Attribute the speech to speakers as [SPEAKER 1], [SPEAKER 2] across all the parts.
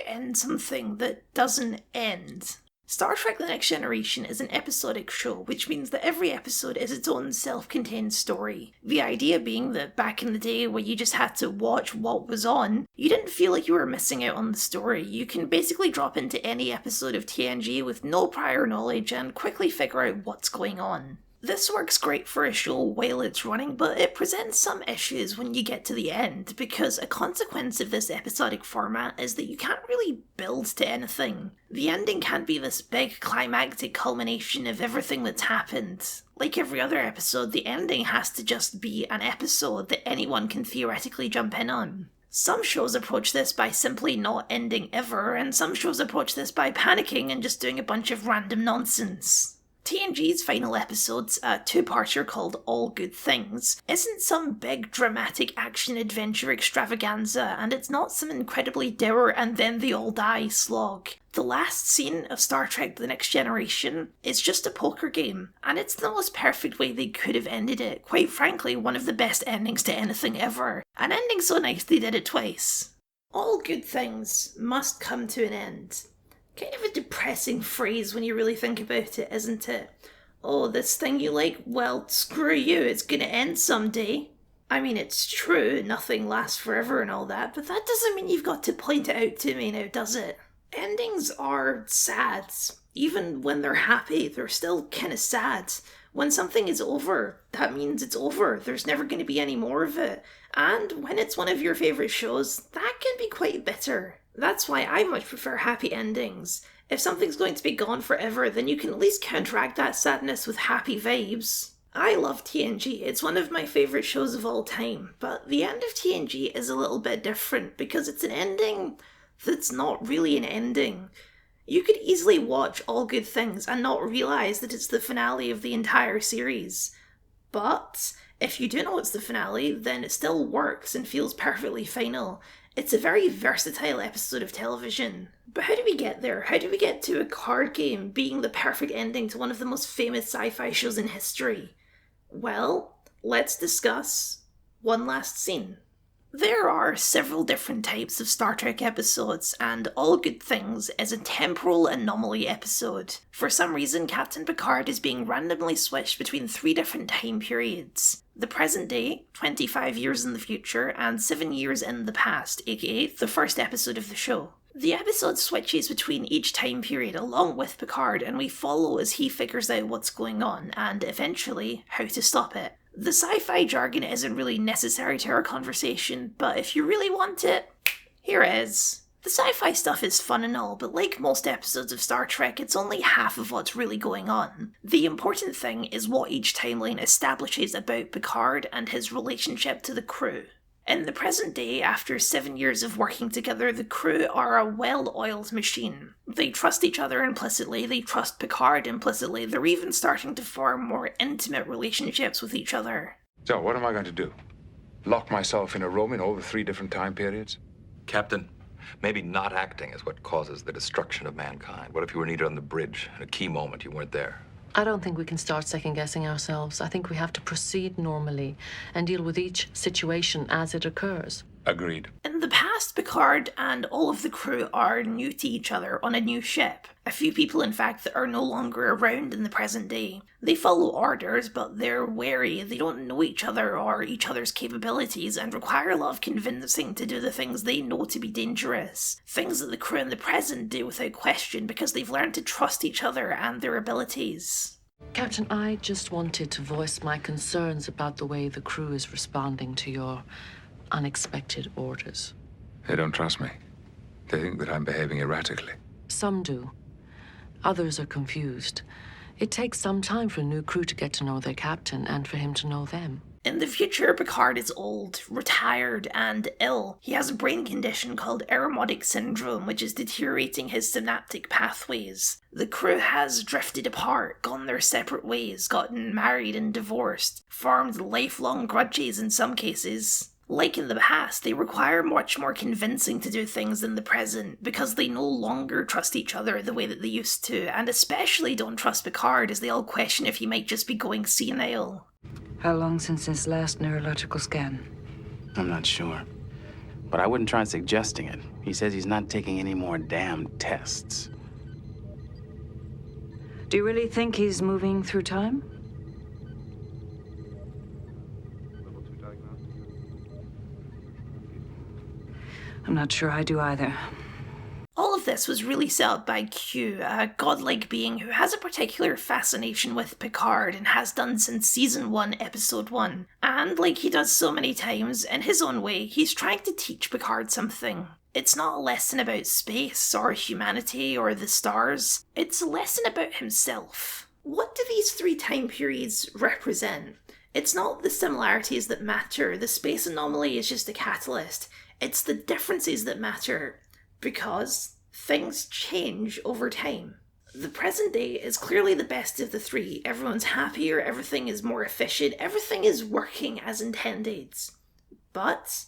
[SPEAKER 1] end something that doesn't end. Star Trek The Next Generation is an episodic show, which means that every episode is its own self-contained story. The idea being that back in the day where you just had to watch what was on, you didn't feel like you were missing out on the story. You can basically drop into any episode of TNG with no prior knowledge and quickly figure out what's going on. This works great for a show while it's running, but it presents some issues when you get to the end, because a consequence of this episodic format is that you can't really build to anything. The ending can't be this big climactic culmination of everything that's happened. Like every other episode, the ending has to just be an episode that anyone can theoretically jump in on. Some shows approach this by simply not ending ever, and some shows approach this by panicking and just doing a bunch of random nonsense. TNG's final episodes, a two-parter called All Good Things, isn't some big dramatic action-adventure extravaganza, and it's not some incredibly dour and then they all die slog. The last scene of Star Trek The Next Generation is just a poker game, and it's the most perfect way they could have ended it. Quite frankly, one of the best endings to anything ever. An ending so nice they did it twice. All good things must come to an end. Kind of a depressing phrase when you really think about it, isn't it? Oh, this thing you like? Well, screw you, it's gonna end someday. I mean, it's true, nothing lasts forever and all that, but that doesn't mean you've got to point it out to me now, does it? Endings are sad. Even when they're happy, they're still kind of sad. When something is over, that means it's over. There's never going to be any more of it. And when it's one of your favourite shows, that can be quite bitter. That's why I much prefer happy endings. If something's going to be gone forever, then you can at least counteract that sadness with happy vibes. I love TNG, it's one of my favourite shows of all time, but the end of TNG is a little bit different because it's an ending that's not really an ending. You could easily watch All Good Things and not realise that it's the finale of the entire series. But if you do know it's the finale, then it still works and feels perfectly final. It's a very versatile episode of television. But how do we get there? How do we get to a card game being the perfect ending to one of the most famous sci-fi shows in history? Well, let's discuss one last scene. There are several different types of Star Trek episodes, and All Good Things is a temporal anomaly episode. For some reason, Captain Picard is being randomly switched between 3 different time periods. The present day, 25 years in the future, and 7 years in the past, aka the first episode of the show. The episode switches between each time period along with Picard, and we follow as he figures out what's going on, and eventually, how to stop it. The sci-fi jargon isn't really necessary to our conversation, but if you really want it, here it is. The sci-fi stuff is fun and all, but like most episodes of Star Trek, it's only half of what's really going on. The important thing is what each timeline establishes about Picard and his relationship to the crew. In the present day, after 7 years of working together, the crew are a well-oiled machine. They trust each other implicitly, they trust Picard implicitly, they're even starting to form more intimate relationships with each other.
[SPEAKER 2] So, what am I going to do? Lock myself in a room in over 3 different time periods?
[SPEAKER 3] Captain, maybe not acting is what causes the destruction of mankind. What if you were needed on the bridge at a key moment you weren't there?
[SPEAKER 4] I don't think we can start second-guessing ourselves. I think we have to proceed normally and deal with each situation as it occurs.
[SPEAKER 2] Agreed.
[SPEAKER 1] In the past, Picard and all of the crew are new to each other on a new ship. A few people, in fact, that are no longer around in the present day. They follow orders, but they're wary. They don't know each other or each other's capabilities and require a lot of convincing to do the things they know to be dangerous. Things that the crew in the present do without question because they've learned to trust each other and their abilities.
[SPEAKER 4] Captain, I just wanted to voice my concerns about the way the crew is responding to your unexpected orders.
[SPEAKER 2] They don't trust me. They think that I'm behaving erratically.
[SPEAKER 4] Some do. Others are confused. It takes some time for a new crew to get to know their captain and for him to know them.
[SPEAKER 1] In the future, Picard is old, retired, and ill. He has a brain condition called Aromatic Syndrome, which is deteriorating his synaptic pathways. The crew has drifted apart, gone their separate ways, gotten married and divorced, formed lifelong grudges in some cases. Like in the past, they require much more convincing to do things in the present because they no longer trust each other the way that they used to, and especially don't trust Picard as they all question if he might just be going senile.
[SPEAKER 5] How long since his last neurological scan?
[SPEAKER 6] I'm not sure. But I wouldn't try suggesting it.
[SPEAKER 5] He says he's not taking any more damn tests.
[SPEAKER 6] Do you really think he's moving through time? I'm not sure I do either.
[SPEAKER 1] All of this was really set up by Q, a godlike being who has a particular fascination with Picard and has done since Season 1, Episode 1. And like he does so many times, in his own way, he's trying to teach Picard something. It's not a lesson about space or humanity or the stars. It's a lesson about himself. What do these 3 time periods represent? It's not the similarities that matter. The space anomaly is just a catalyst. It's the differences that matter. Because things change over time. The present day is clearly the best of the 3. Everyone's happier, everything is more efficient, everything is working as intended. But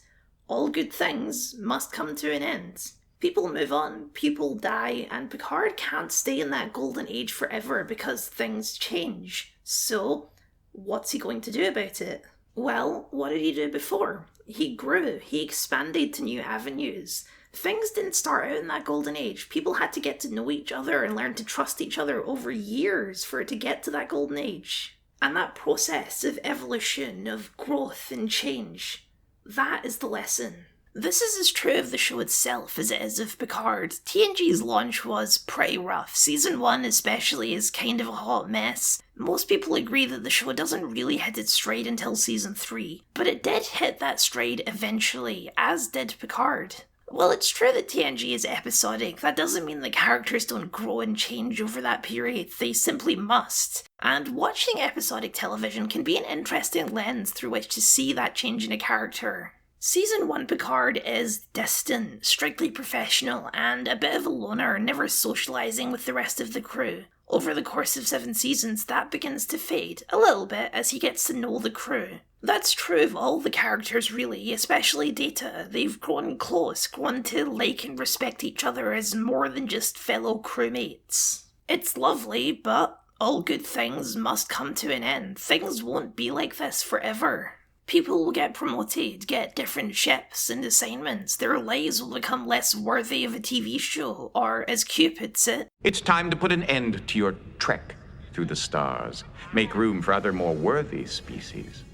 [SPEAKER 1] all good things must come to an end. People move on, people die, and Picard can't stay in that golden age forever because things change. So, what's he going to do about it? Well, what did he do before? He grew, he expanded to new avenues. Things didn't start out in that golden age. People had to get to know each other and learn to trust each other over years for it to get to that golden age. And that process of evolution, of growth and change, that is the lesson. This is as true of the show itself as it is of Picard. TNG's launch was pretty rough. Season 1 especially is kind of a hot mess. Most people agree that the show doesn't really hit its stride until Season 3, but it did hit that stride eventually, as did Picard. Well, it's true that TNG is episodic. That doesn't mean the characters don't grow and change over that period. They simply must. And watching episodic television can be an interesting lens through which to see that change in a character. Season 1 Picard is distant, strictly professional, and a bit of a loner, never socialising with the rest of the crew. Over the course of 7 seasons, that begins to fade, a little bit, as he gets to know the crew. That's true of all the characters really, especially Data. They've grown close, grown to like and respect each other as more than just fellow crewmates. It's lovely, but all good things must come to an end. Things won't be like this forever. People will get promoted, get different ships and assignments. Their lives will become less worthy of a TV show, or as Q puts it,
[SPEAKER 7] It's time to put an end to your trek through the stars. Make room for other more worthy species.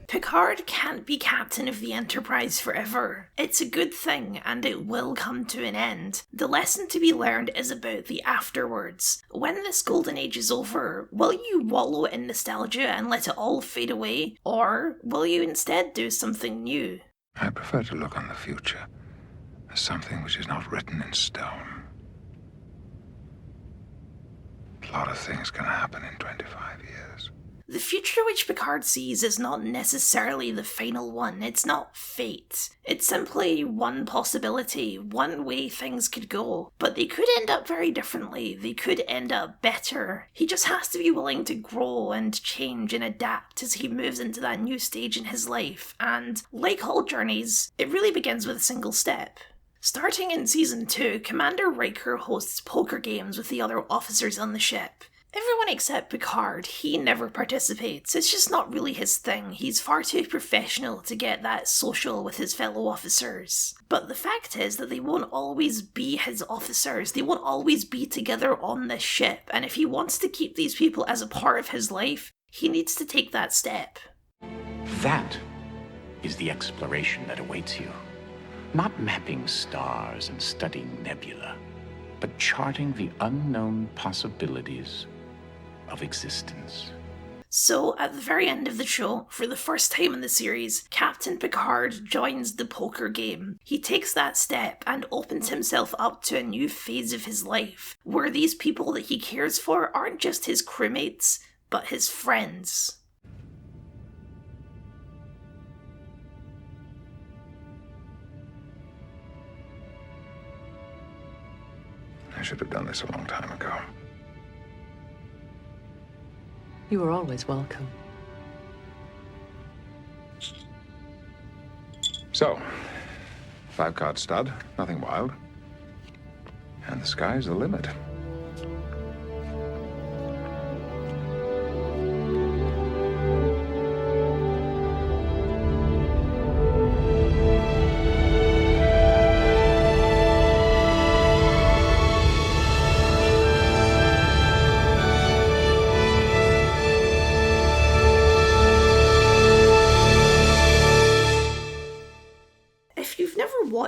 [SPEAKER 1] Picard can't be captain of the Enterprise forever. It's a good thing, and it will come to an end. The lesson to be learned is about the afterwards. When this golden age is over, will you wallow in nostalgia and let it all fade away? Or will you instead do something new?
[SPEAKER 2] I prefer to look on the future as something which is not written in stone. A lot of things can happen in 25 years.
[SPEAKER 1] The future which Picard sees is not necessarily the final one. It's not fate. It's simply one possibility, one way things could go. But they could end up very differently. They could end up better. He just has to be willing to grow and change and adapt as he moves into that new stage in his life. And like all journeys, it really begins with a single step. Starting in Season 2, Commander Riker hosts poker games with the other officers on the ship. Everyone except Picard, he never participates. It's just not really his thing. He's far too professional to get that social with his fellow officers. But the fact is that they won't always be his officers. They won't always be together on this ship. And if he wants to keep these people as a part of his life, he needs to take that step.
[SPEAKER 7] That is the exploration that awaits you. Not mapping stars and studying nebula, but charting the unknown possibilities of existence.
[SPEAKER 1] So, at the very end of the show, for the first time in the series, Captain Picard joins the poker game. He takes that step and opens himself up to a new phase of his life, where these people that he cares for aren't just his crewmates, but his friends.
[SPEAKER 2] I should have done this a long time ago.
[SPEAKER 4] You were always welcome.
[SPEAKER 2] So, 5-card stud, nothing wild. And the sky's the limit.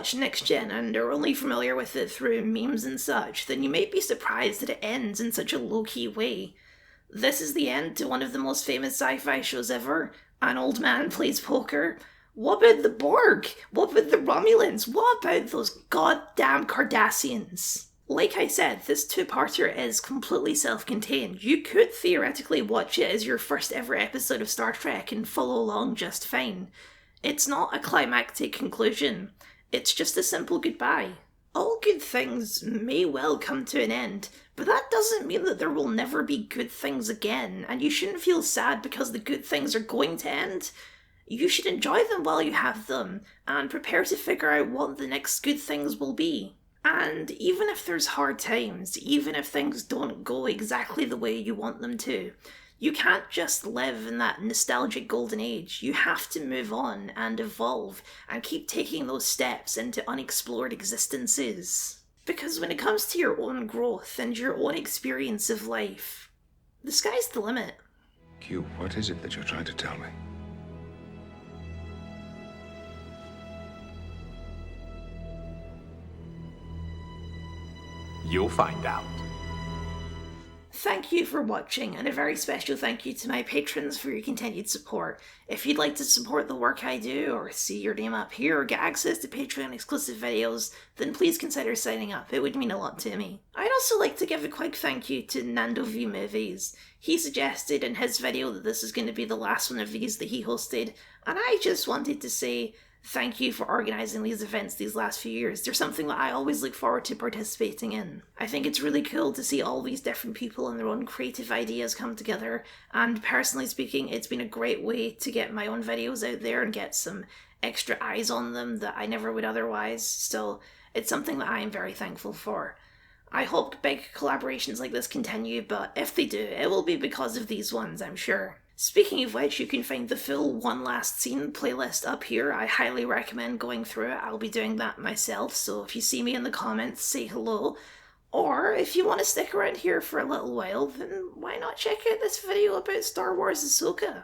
[SPEAKER 1] watched Next Gen and are only familiar with it through memes and such, then you might be surprised that it ends in such a low-key way. This is the end to one of the most famous sci-fi shows ever. An old man plays poker. What about the Borg? What about the Romulans? What about those goddamn Cardassians? Like I said, this two-parter is completely self-contained. You could theoretically watch it as your first ever episode of Star Trek and follow along just fine. It's not a climactic conclusion. It's just a simple goodbye. All good things may well come to an end, but that doesn't mean that there will never be good things again, and you shouldn't feel sad because the good things are going to end. You should enjoy them while you have them, and prepare to figure out what the next good things will be. And even if there's hard times, even if things don't go exactly the way you want them to, you can't just live in that nostalgic golden age. You have to move on and evolve and keep taking those steps into unexplored existences. Because when it comes to your own growth and your own experience of life, the sky's the limit.
[SPEAKER 2] Q, what is it that you're trying to tell me?
[SPEAKER 7] You'll find out.
[SPEAKER 1] Thank you for watching, and a very special thank you to my patrons for your continued support. If you'd like to support the work I do, or see your name up here, or get access to Patreon exclusive videos, then please consider signing up. It would mean a lot to me. I'd also like to give a quick thank you to Nando V Movies. He suggested in his video that this is going to be the last one of these that he hosted, and I just wanted to say thank you for organising these events these last few years. They're something that I always look forward to participating in. I think it's really cool to see all these different people and their own creative ideas come together, and personally speaking, it's been a great way to get my own videos out there and get some extra eyes on them that I never would otherwise, so it's something that I am very thankful for. I hope big collaborations like this continue, but if they do, it will be because of these ones, I'm sure. Speaking of which, you can find the full One Last Scene playlist up here. I highly recommend going through it. I'll be doing that myself, so if you see me in the comments, say hello. Or if you want to stick around here for a little while, then why not check out this video about Star Wars Ahsoka?